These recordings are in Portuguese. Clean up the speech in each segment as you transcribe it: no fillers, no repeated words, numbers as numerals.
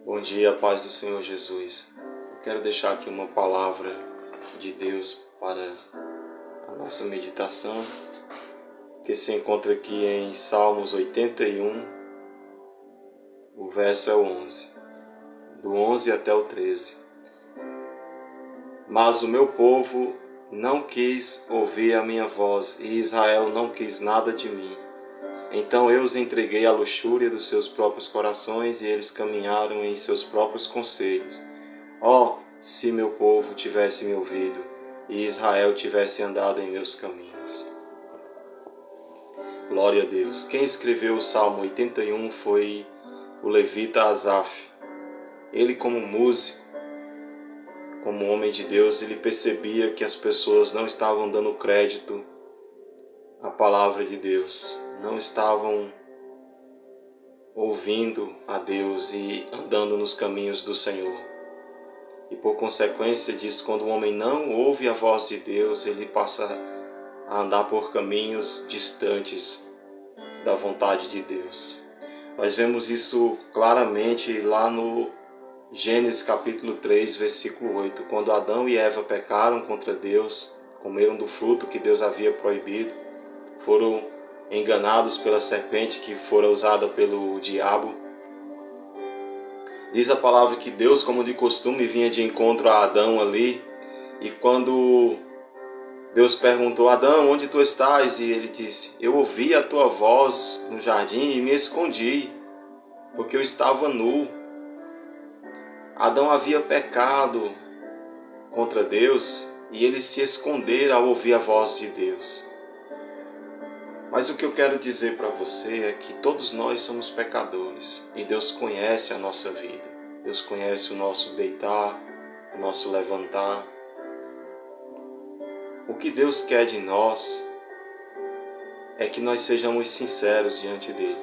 Bom dia, paz do Senhor Jesus. Eu quero deixar aqui uma palavra de Deus para a nossa meditação, que se encontra aqui em Salmos 81, o verso é o 11, do 11 até o 13. Mas o meu povo não quis ouvir a minha voz, e Israel não quis nada de mim. Então eu os entreguei à luxúria dos seus próprios corações, e eles caminharam em seus próprios conselhos. Oh, se meu povo tivesse me ouvido, e Israel tivesse andado em meus caminhos. Glória a Deus. Quem escreveu o Salmo 81 foi o levita Asaf. Ele, como músico, como homem de Deus, ele percebia que as pessoas não estavam dando crédito à palavra de Deus, não estavam ouvindo a Deus e andando nos caminhos do Senhor. E por consequência disso, quando o homem não ouve a voz de Deus, ele passa a andar por caminhos distantes da vontade de Deus. Nós vemos isso claramente lá no Gênesis capítulo 3, versículo 8, quando Adão e Eva pecaram contra Deus, comeram do fruto que Deus havia proibido, foram enganados pela serpente que fora usada pelo diabo. Diz a palavra que Deus, como de costume, vinha de encontro a Adão ali, e quando Deus perguntou: Adão, onde tu estás? E ele disse: eu ouvi a tua voz no jardim e me escondi, porque eu estava nu. Adão havia pecado contra Deus e ele se escondera ao ouvir a voz de Deus. Mas o que eu quero dizer para você é que todos nós somos pecadores e Deus conhece a nossa vida. Deus conhece o nosso deitar, o nosso levantar. O que Deus quer de nós é que nós sejamos sinceros diante dele.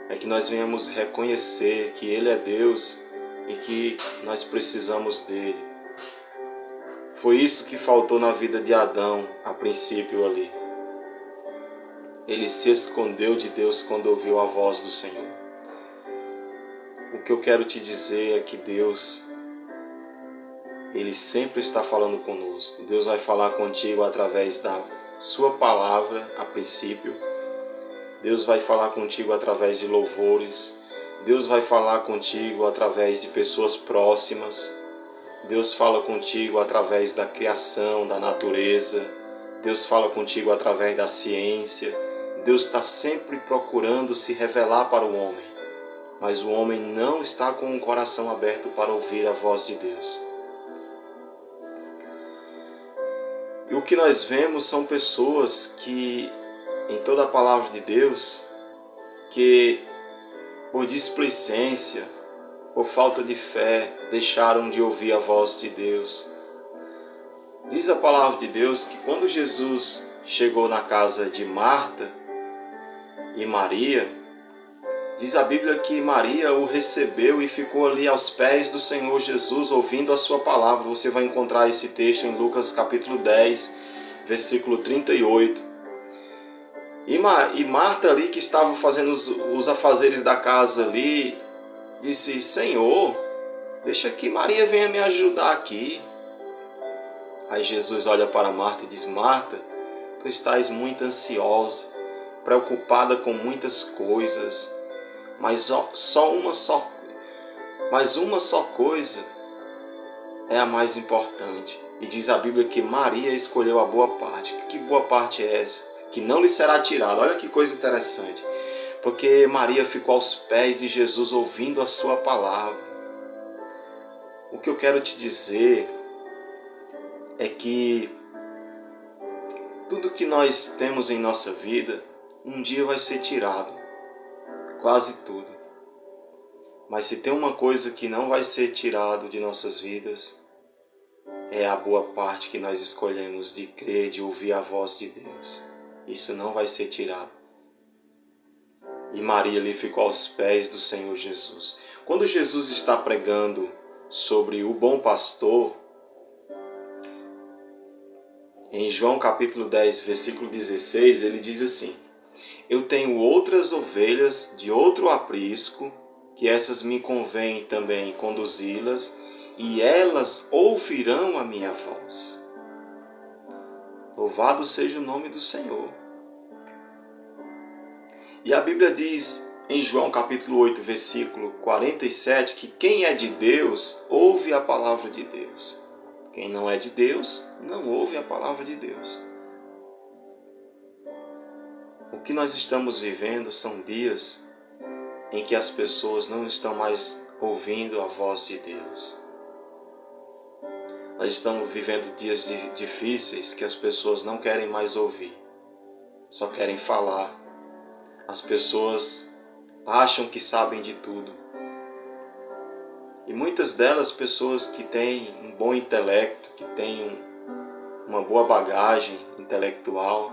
É que nós venhamos reconhecer que Ele é Deus e que nós precisamos dele. Foi isso que faltou na vida de Adão a princípio ali. Ele se escondeu de Deus quando ouviu a voz do Senhor. O que eu quero te dizer é que Deus, Ele sempre está falando conosco. Deus vai falar contigo através da sua palavra a princípio. Deus vai falar contigo através de louvores. Deus vai falar contigo através de pessoas próximas. Deus fala contigo através da criação, da natureza. Deus fala contigo através da ciência. Deus está sempre procurando se revelar para o homem, mas o homem não está com o coração aberto para ouvir a voz de Deus. E o que nós vemos são pessoas que, em toda a palavra de Deus, que por displicência, por falta de fé, deixaram de ouvir a voz de Deus. Diz a palavra de Deus que quando Jesus chegou na casa de Marta e Maria, diz a Bíblia que Maria o recebeu e ficou ali aos pés do Senhor Jesus, ouvindo a sua palavra. Você vai encontrar esse texto em Lucas capítulo 10, versículo 38. E Marta ali, que estava fazendo os afazeres da casa ali, disse: Senhor, deixa que Maria venha me ajudar aqui. Aí Jesus olha para Marta e diz: Marta, tu estás muito ansiosa, preocupada com muitas coisas, mas uma só coisa é a mais importante. E diz a Bíblia que Maria escolheu a boa parte. Que boa parte é essa? Que não lhe será tirada. Olha que coisa interessante. Porque Maria ficou aos pés de Jesus ouvindo a sua palavra. O que eu quero te dizer é que tudo que nós temos em nossa vida, um dia vai ser tirado. Quase tudo. Mas se tem uma coisa que não vai ser tirado de nossas vidas, é a boa parte que nós escolhemos de crer, de ouvir a voz de Deus. Isso não vai ser tirado. E Maria ali ficou aos pés do Senhor Jesus. Quando Jesus está pregando sobre o bom pastor, em João capítulo 10, versículo 16, ele diz assim: eu tenho outras ovelhas de outro aprisco que essas me convém também conduzi-las, e elas ouvirão a minha voz. Louvado seja o nome do Senhor. E a Bíblia diz em João capítulo 8, versículo 47, que quem é de Deus ouve a palavra de Deus. Quem não é de Deus não ouve a palavra de Deus. O que nós estamos vivendo são dias em que as pessoas não estão mais ouvindo a voz de Deus. Nós estamos vivendo dias difíceis que as pessoas não querem mais ouvir, só querem falar. As pessoas acham que sabem de tudo. E muitas delas, pessoas que têm um bom intelecto, que têm uma boa bagagem intelectual,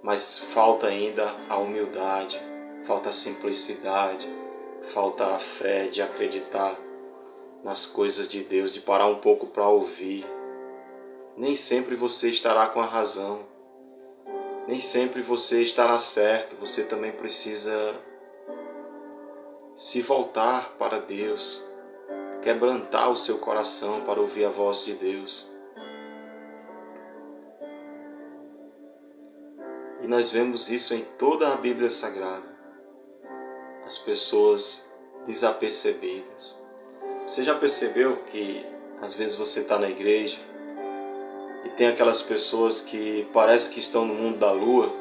mas falta ainda a humildade, falta a simplicidade, falta a fé de acreditar nas coisas de Deus, de parar um pouco para ouvir. Nem sempre você estará com a razão, nem sempre você estará certo, você também precisa se voltar para Deus, quebrantar o seu coração para ouvir a voz de Deus. E nós vemos isso em toda a Bíblia Sagrada. As pessoas desapercebidas. Você já percebeu que às vezes você está na igreja e tem aquelas pessoas que parece que estão no mundo da lua?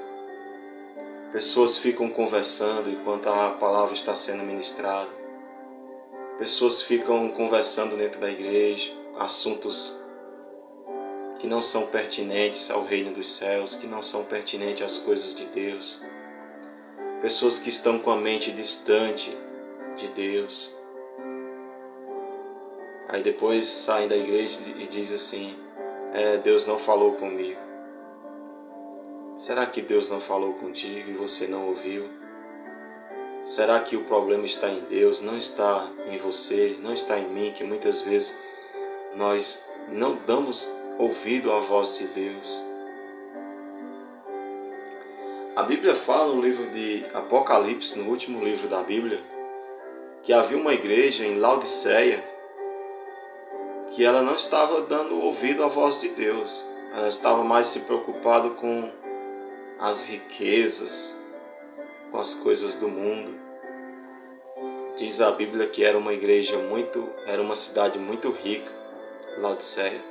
Pessoas ficam conversando enquanto a palavra está sendo ministrada. Pessoas ficam conversando dentro da igreja, assuntos que não são pertinentes ao reino dos céus, que não são pertinentes às coisas de Deus. Pessoas que estão com a mente distante de Deus. Aí depois saem da igreja e dizem assim, Deus não falou comigo. Será que Deus não falou contigo e você não ouviu? Será que o problema está em Deus, não está em você, não está em mim, que muitas vezes nós não damos ouvido à voz de Deus? A Bíblia fala no livro de Apocalipse, no último livro da Bíblia, que havia uma igreja em Laodiceia que ela não estava dando ouvido à voz de Deus. Ela estava mais se preocupada com as riquezas, com as coisas do mundo. Diz a Bíblia que era uma cidade muito rica, Laodiceia.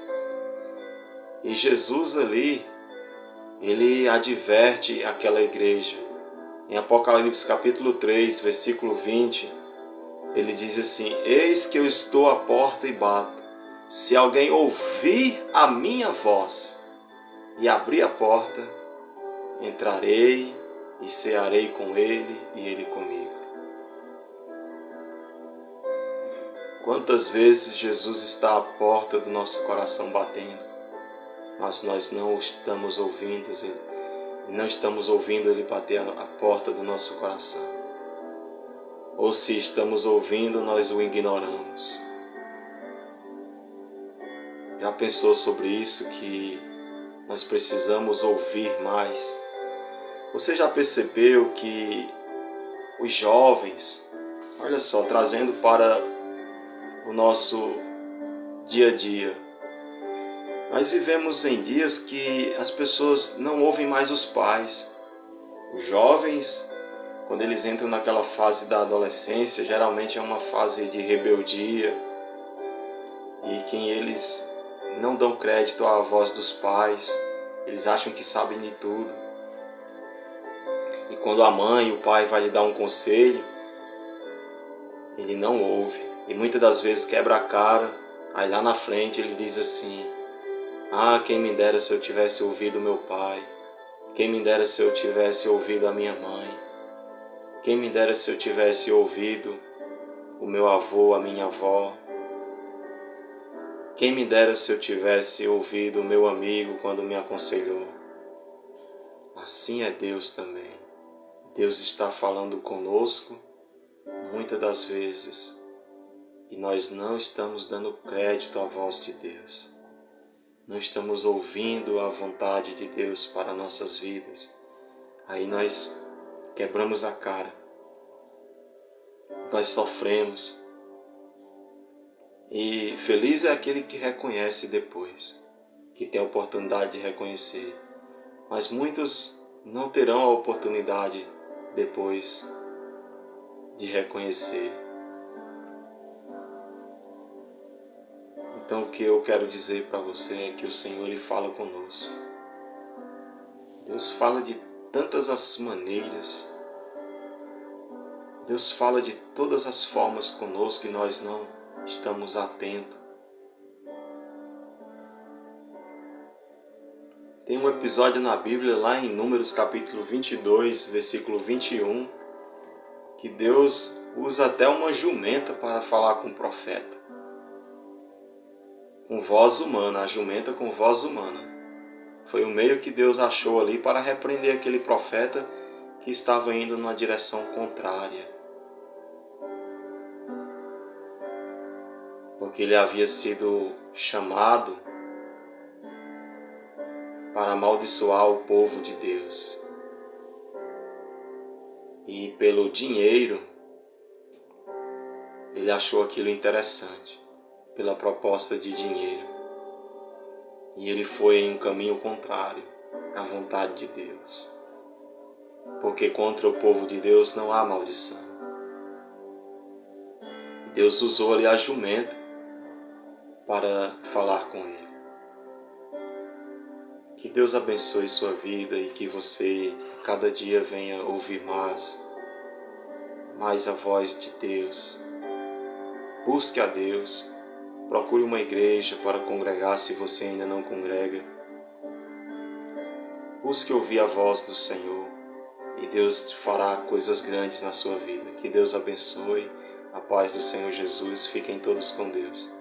E Jesus ali, ele adverte aquela igreja. Em Apocalipse capítulo 3, versículo 20, ele diz assim: eis que eu estou à porta e bato. Se alguém ouvir a minha voz e abrir a porta, entrarei e cearei com ele e ele comigo. Quantas vezes Jesus está à porta do nosso coração batendo, mas nós não estamos ouvindo ele bater a porta do nosso coração. Ou se estamos ouvindo, nós o ignoramos. Já pensou sobre isso, que nós precisamos ouvir mais? Você já percebeu que os jovens, olha só, trazendo para o nosso dia a dia, nós vivemos em dias que as pessoas não ouvem mais os pais. Os jovens, quando eles entram naquela fase da adolescência, geralmente é uma fase de rebeldia, e que eles não dão crédito à voz dos pais, eles acham que sabem de tudo. E quando a mãe e o pai vai lhe dar um conselho, ele não ouve. E muitas das vezes quebra a cara, aí lá na frente ele diz assim: quem me dera se eu tivesse ouvido meu pai, quem me dera se eu tivesse ouvido a minha mãe, quem me dera se eu tivesse ouvido o meu avô, a minha avó, quem me dera se eu tivesse ouvido o meu amigo quando me aconselhou. Assim é Deus também. Deus está falando conosco muitas das vezes e nós não estamos dando crédito à voz de Deus. Não estamos ouvindo a vontade de Deus para nossas vidas. Aí nós quebramos a cara. nós sofremos. E feliz é aquele que reconhece depois, que tem a oportunidade de reconhecer. Mas muitos não terão a oportunidade depois de reconhecer. Então o que eu quero dizer para você é que o Senhor Ele fala conosco. Deus fala de tantas as maneiras. Deus fala de todas as formas conosco que nós não estamos atentos. Tem um episódio na Bíblia, lá em Números capítulo 22, versículo 21, que Deus usa até uma jumenta para falar com o profeta. Com voz humana, a jumenta com voz humana. Foi o meio que Deus achou ali para repreender aquele profeta que estava indo numa direção contrária. Porque ele havia sido chamado para amaldiçoar o povo de Deus. E pelo dinheiro, ele achou aquilo interessante, pela proposta de dinheiro. E ele foi em um caminho contrário à vontade de Deus. Porque contra o povo de Deus não há maldição. Deus usou ali a jumenta para falar com ele. Que Deus abençoe sua vida e que você cada dia venha ouvir mais a voz de Deus. Busque a Deus, procure uma igreja para congregar se você ainda não congrega. Busque ouvir a voz do Senhor e Deus fará coisas grandes na sua vida. Que Deus abençoe, a paz do Senhor Jesus, fiquem todos com Deus.